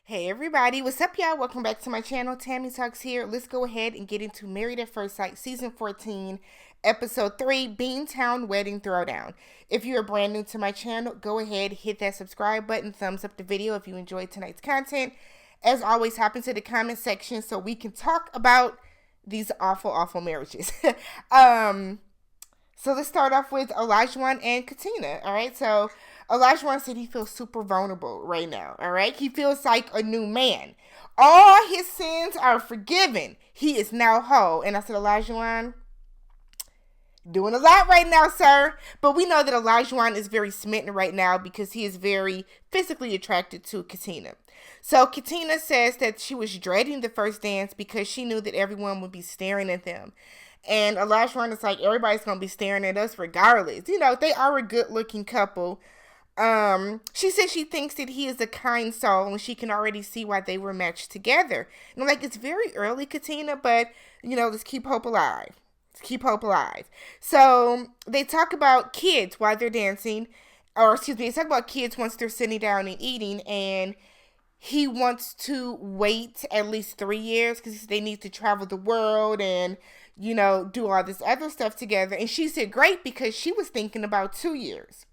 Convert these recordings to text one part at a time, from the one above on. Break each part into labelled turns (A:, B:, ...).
A: Hey everybody, what's up y'all? Welcome back to my channel. Tammy Talks here. Let's go ahead and get into Married at First Sight Season 14, Episode 3, Beantown Wedding Throwdown. If you are brand new to my channel, go ahead, hit that subscribe button, thumbs up the video if you enjoyed tonight's content. As always, hop into the comment section so we can talk about these awful marriages. So let's start off with Olajuwon and Katina. All right, so Olajuwon said he feels super vulnerable right now. All right, he feels like a new man. All his sins are forgiven. He is now whole. And I said, Olajuwon, doing a lot right now, sir. But we know that Olajuwon is very smitten right now because he is very physically attracted to Katina. So Katina says that she was dreading the first dance because she knew that everyone would be staring at them. And Olajuwon is like, everybody's going to be staring at us regardless. You know, they are a good looking couple. She says she thinks that he is a kind soul and she can already see why they were matched together. And I'm like, it's very early, Katina, but, you know, let's keep hope alive. Let's keep hope alive. So they talk about kids while they're dancing. Or, excuse me, they talk about kids once they're sitting down and eating. And he wants to wait at least 3 years because they need to travel the world and, you know, do all this other stuff together. And she said, great, because she was thinking about 2 years.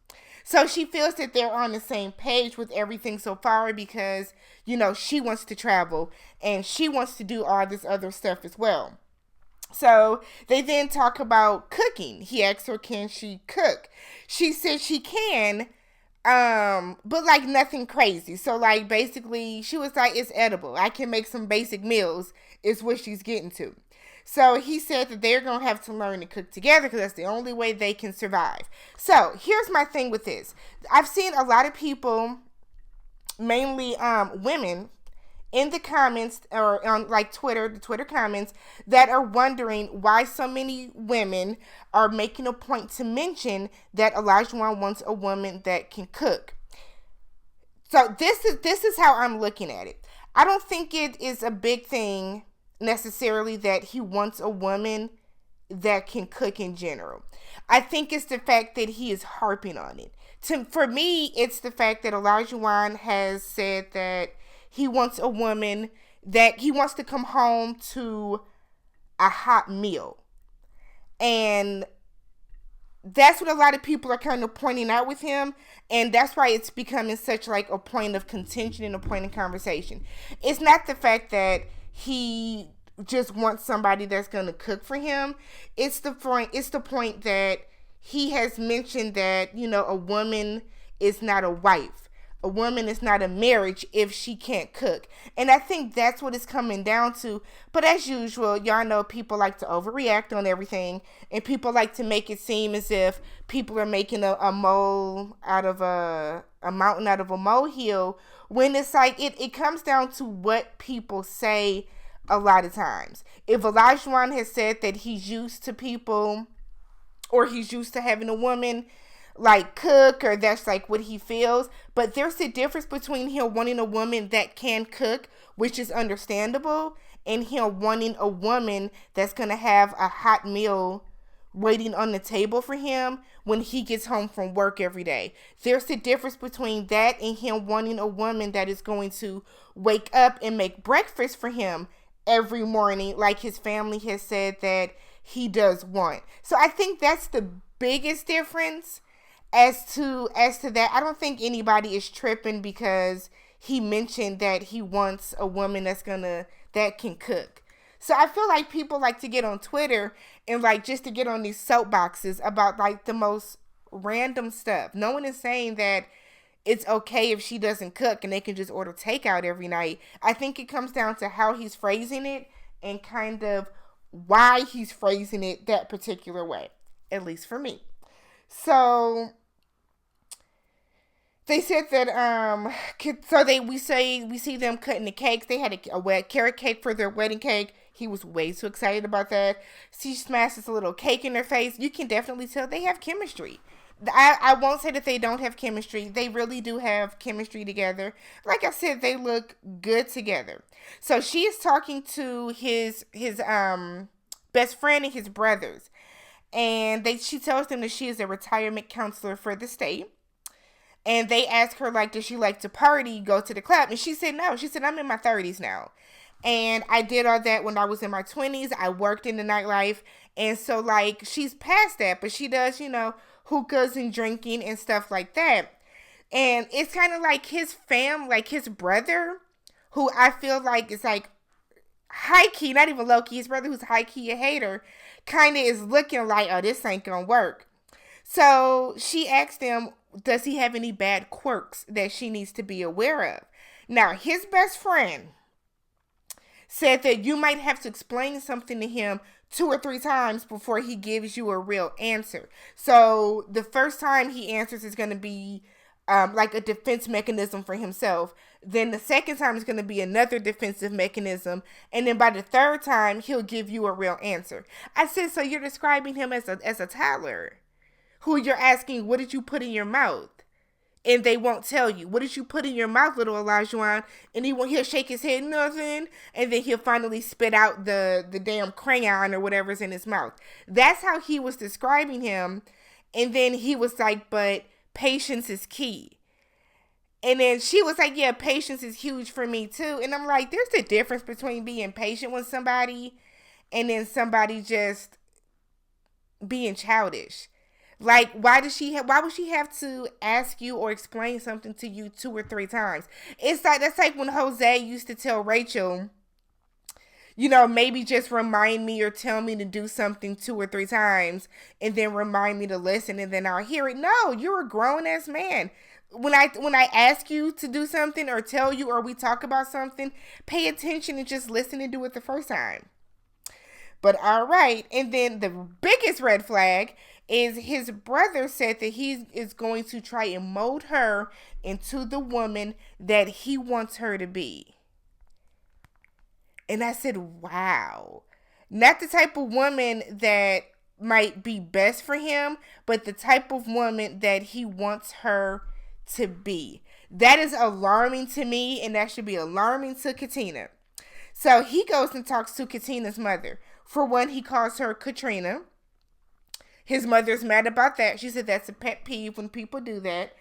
A: So she feels that they're on the same page with everything so far because, you know, she wants to travel and she wants to do all this other stuff as well. So they then talk about cooking. He asks her, can she cook? She said she can, but like nothing crazy. So like basically she was like, it's edible. I can make some basic meals is what she's getting to. So he said that they're going to have to learn to cook together because that's the only way they can survive. So here's my thing with this. I've seen a lot of people, mainly women, in the comments or on like Twitter, the Twitter comments, that are wondering why so many women are making a point to mention that Olajuwon wants a woman that can cook. So this is how I'm looking at it. I don't think it is a big thing necessarily that he wants a woman that can cook in general. I think it's the fact that he is harping on it. For me, it's the fact that Olajuwon has said that he wants a woman that he wants to come home to a hot meal. And that's what a lot of people are kind of pointing out with him. And that's why it's becoming such like a point of contention and a point of conversation. It's not the fact that he just wants somebody that's going to cook for him. It's the point that he has mentioned that, you know, a woman is not a wife. A woman is not a marriage if she can't cook. And I think that's what it's coming down to. But as usual, y'all know people like to overreact on everything. And people like to make it seem as if people are making a mole out of a mountain out of a molehill. When it's like, it comes down to what people say a lot of times. If Olajuwon has said that he's used to people or he's used to having a woman like cook, or that's like what he feels, but there's a difference between him wanting a woman that can cook, which is understandable, and him wanting a woman that's gonna have a hot meal waiting on the table for him when he gets home from work every day. There's a difference between that and him wanting a woman that is going to wake up and make breakfast for him every morning, like his family has said that he does want. So I think that's the biggest difference. As to that, I don't think anybody is tripping because he mentioned that he wants a woman that can cook. So I feel like people like to get on Twitter and like just to get on these soapboxes about like the most random stuff. No one is saying that it's okay if she doesn't cook and they can just order takeout every night. I think it comes down to how he's phrasing it and kind of why he's phrasing it that particular way, at least for me. So they said that we see them cutting the cakes. They had a carrot cake for their wedding cake. He was way too excited about that. She smashes a little cake in their face. You can definitely tell they have chemistry. I won't say that they don't have chemistry. They really do have chemistry together. Like I said, they look good together. So she is talking to his best friend and his brothers. And she tells them that she is a retirement counselor for the state. And they asked her, like, does she like to party, go to the club? And she said no. She said, I'm in my 30s now. And I did all that when I was in my 20s. I worked in the nightlife. And so, like, she's past that. But she does, hookahs and drinking and stuff like that. And it's kind of like his like his brother, who I feel like is like high key, not even low key, his brother who's high key a hater, kind of is looking like, oh, this ain't gonna work. So she asked him, does he have any bad quirks that she needs to be aware of? Now, his best friend said that you might have to explain something to him 2 or 3 times before he gives you a real answer. So the first time he answers is going to be like a defense mechanism for himself. Then the second time is going to be another defensive mechanism. And then by the third time, he'll give you a real answer. I said, so you're describing him as a toddler who you're asking, what did you put in your mouth? And they won't tell you. What did you put in your mouth, little Olajuwon? And he'll shake his head, nothing. And then he'll finally spit out the damn crayon or whatever's in his mouth. That's how he was describing him. And then he was like, but patience is key. And then she was like, yeah, patience is huge for me too. And I'm like, there's a difference between being patient with somebody and then somebody just being childish. Like, why would she have to ask you or explain something to you 2 or 3 times? It's like, that's like when Jose used to tell Rachel, maybe just remind me or tell me to do something 2 or 3 times and then remind me to listen and then I'll hear it. No, you're a grown ass man. When I ask you to do something or tell you or we talk about something, pay attention and just listen and do it the first time. But all right. And then the biggest red flag is his brother said that he is going to try and mold her into the woman that he wants her to be. And I said, wow. Not the type of woman that might be best for him, but the type of woman that he wants her to be. That is alarming to me, and that should be alarming to Katina. So he goes and talks to Katina's mother. For one, he calls her Katrina. His mother's mad about that. She said that's a pet peeve when people do that.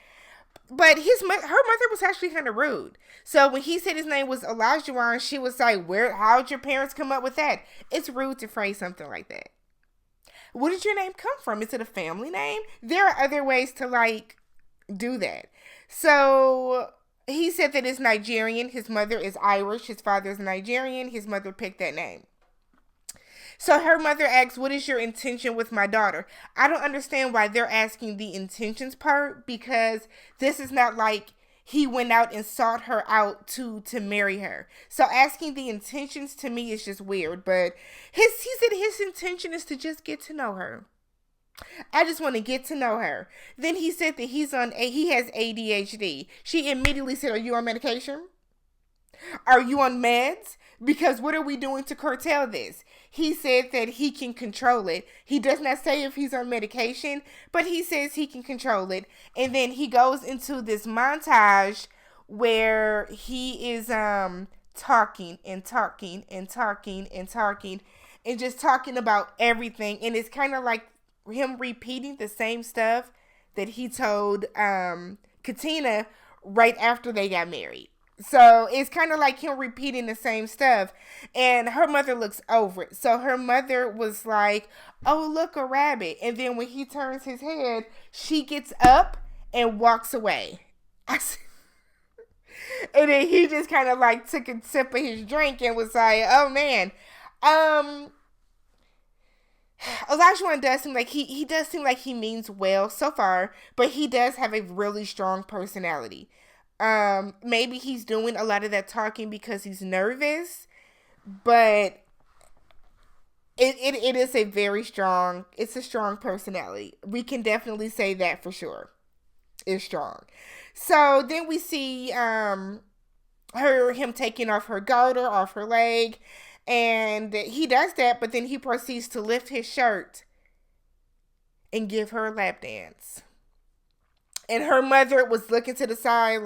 A: But her mother was actually kind of rude. So when he said his name was Olajuwon, she was like, how'd your parents come up with that? It's rude to phrase something like that. Where did your name come from? Is it a family name? There are other ways to do that. So he said that it's Nigerian. His mother is Irish. His father is Nigerian. His mother picked that name. So her mother asks, what is your intention with my daughter? I don't understand why they're asking the intentions part, because this is not like he went out and sought her out to marry her. So asking the intentions to me is just weird. But he said his intention is to just get to know her. I just want to get to know her. Then he said that he has ADHD. She immediately said, are you on medication? Are you on meds? Because what are we doing to curtail this? He said that he can control it. He does not say if he's on medication, but he says he can control it. And then he goes into this montage where he is talking and talking and talking and talking and just talking about everything. And it's kind of like him repeating the same stuff that he told Katina right after they got married. So it's kind of like him repeating the same stuff. And her mother looks over it. So her mother was like, oh, look, a rabbit. And then when he turns his head, she gets up and walks away. And then he just kind of took a sip of his drink and was like, oh, man. Olajuwon does seem like he does seem like he means well so far, but he does have a really strong personality. Maybe he's doing a lot of that talking because he's nervous, but it is it's a strong personality. We can definitely say that for sure. It's strong. So then we see him taking off her garter off her leg, and he does that, but then he proceeds to lift his shirt and give her a lap dance. And her mother was looking to the side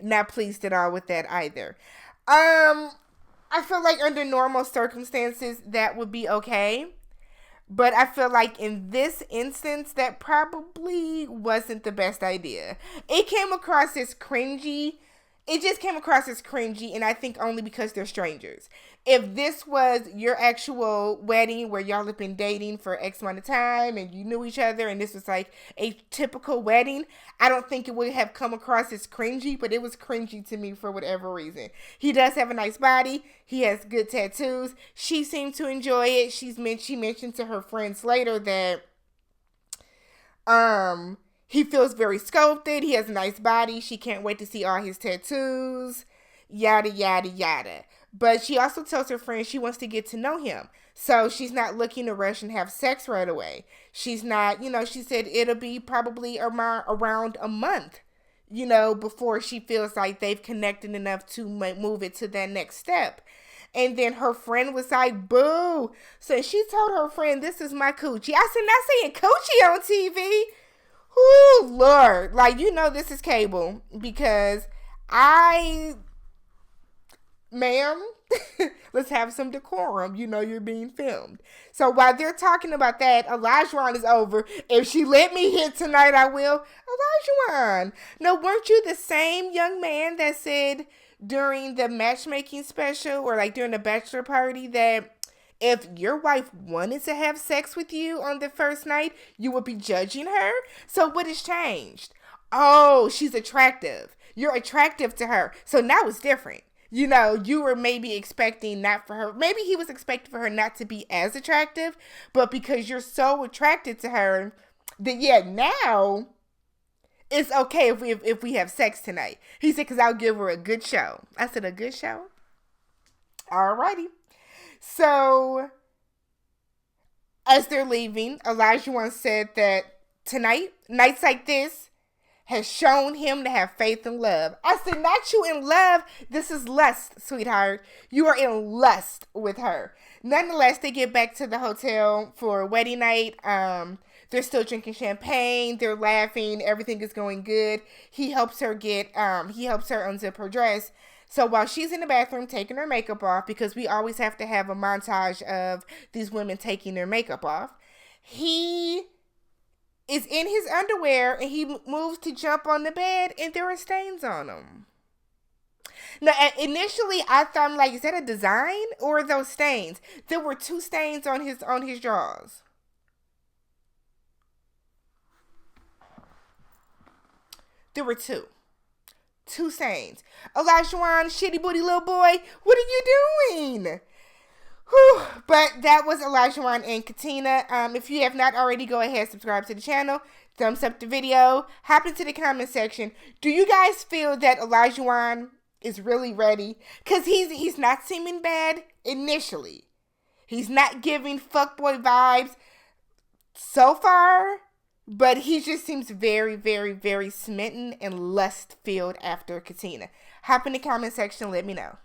A: not pleased at all with that either. I feel like under normal circumstances that would be okay. But I feel like in this instance, that probably wasn't the best idea. It came across as cringy. It just came across as cringy, and I think only because they're strangers. If this was your actual wedding where y'all have been dating for X amount of time and you knew each other and this was like a typical wedding, I don't think it would have come across as cringy, but it was cringy to me for whatever reason. He does have a nice body. He has good tattoos. She seemed to enjoy it. She mentioned to her friends later that he feels very sculpted. He has a nice body. She can't wait to see all his tattoos. Yada, yada, yada. But she also tells her friends she wants to get to know him. So she's not looking to rush and have sex right away. She's not, she said it'll be probably around a month, before she feels like they've connected enough to move it to that next step. And then her friend was like, boo. So she told her friend, this is my coochie. I said, not saying coochie on TV. Oh, Lord. This is cable because ma'am, let's have some decorum. You're being filmed. So while they're talking about that, Olajuwon is over. If she let me hit tonight, I will. Olajuwon. No, weren't you the same young man that said during the matchmaking special or during the bachelor party that if your wife wanted to have sex with you on the first night, you would be judging her? So what has changed? Oh, she's attractive. You're attractive to her. So now it's different. You were maybe expecting not for her. Maybe he was expecting for her not to be as attractive, but because you're so attracted to her, that now it's okay if we have sex tonight. He said, because I'll give her a good show. I said, a good show? Alrighty. So, as they're leaving, Olajuwon said that tonight, nights like this, has shown him to have faith and love. I said, not you in love. This is lust, sweetheart. You are in lust with her. Nonetheless, they get back to the hotel for wedding night. They're still drinking champagne. They're laughing. Everything is going good. He helps her unzip her dress. So while she's in the bathroom taking her makeup off, because we always have to have a montage of these women taking their makeup off, he is in his underwear and he moves to jump on the bed and there are stains on him. Now, initially I thought, I'm like, is that a design or are those stains? There were 2 stains on his drawers. There were 2 stains. Olajuwon, shitty booty little boy, what are you doing? Whew. But that was Olajuwon and Katina. If you have not already, go ahead, subscribe to the channel, thumbs up the video, hop into the comment section. Do you guys feel that Olajuwon is really ready? Because he's not seeming bad initially. He's not giving fuckboy vibes so far, but he just seems very, very, very smitten and lust-filled after Katina. Hop in the comment section, let me know.